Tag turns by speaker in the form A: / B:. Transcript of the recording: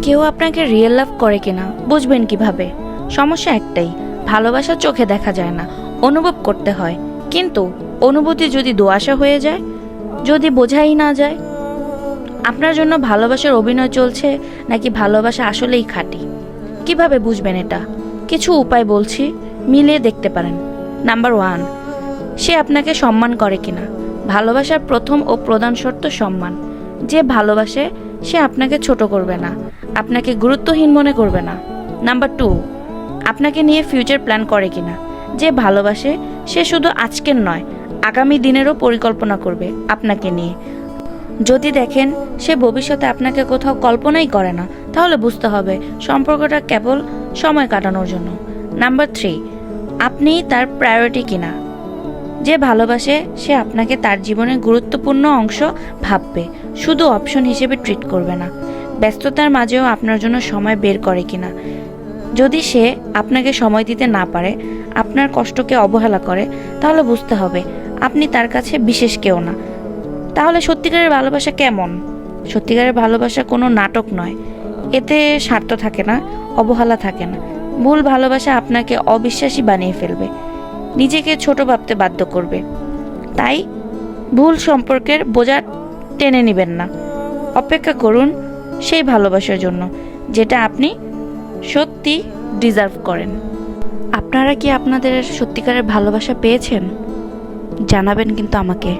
A: কেউ আপনাকে real love করে কিনা বুঝবেন কিভাবে? সমস্যা একটাই, ভালোবাসা চোখে দেখা যায় না, অনুভব করতে হয়। কিন্তু অনুভূতি যদি দোআঁশা হয়ে যায়, যদি বোঝাই না যায়, আপনার জন্য ভালোবাসার অভিনয় চলছে নাকি ভালোবাসা আসলেই খাঁটি, কিভাবে বুঝবেন এটা? কিছু উপায় বলছি, মিলিয়ে দেখতে পারেন। নাম্বার 1, সে আপনাকে সম্মান করে কিনা। ভালোবাসার প্রথম ও প্রধান শর্ত সম্মান। যে ভালোবাসে সে আপনাকে ছোট করবে না, আপনাকে গুরুত্বহীন মনে করবে না। নাম্বার 2, আপনাকে নিয়ে ফিউচার প্ল্যান করে কিনা। যে ভালোবাসে সে শুধু আজকের নয়, আগামী দিনেরও পরিকল্পনা করবে আপনাকে নিয়ে। যদি দেখেন সে ভবিষ্যতে আপনাকে কোথাও কল্পনাই করে না, তাহলে বুঝতে হবে সম্পর্কটা কেবল সময় কাটানোর জন্য। নাম্বার 3, আপনি তার প্রায়োরিটি কিনা। যে ভালোবাসে সে আপনাকে তার জীবনের গুরুত্বপূর্ণ অংশ ভাববে, শুধু অপশন হিসেবে ট্রিট করবে না। ব্যস্ততার মাঝেও আপনার জন্য সময় বের করে কিনা। যদি সে আপনাকে সময় দিতে না পারে, আপনার কষ্টকে অবহেলা করে, তাহলে বুঝতে হবে আপনি তার কাছে বিশেষ কেউ না। তাহলে সত্যিকারের ভালোবাসা কেমন? সত্যিকারের ভালোবাসা কোনো নাটক নয়, এতে স্বার্থ থাকে না, অবহেলা থাকে না। ভুল ভালোবাসা আপনাকে অবিশ্বাসী বানিয়ে ফেলবে, নিজেকে ছোট ভাবতে বাধ্য করবে। তাই ভুল সম্পর্কের বোঝা টেনে নেবেন না, অপেক্ষা করুন সেই ভালোবাসার জন্য যেটা আপনি সত্যি ডিজার্ভ করেন। আপনারা কি আপনাদের সত্যিকারের ভালোবাসা পেয়েছেন? জানাবেন কিন্তু আমাকে।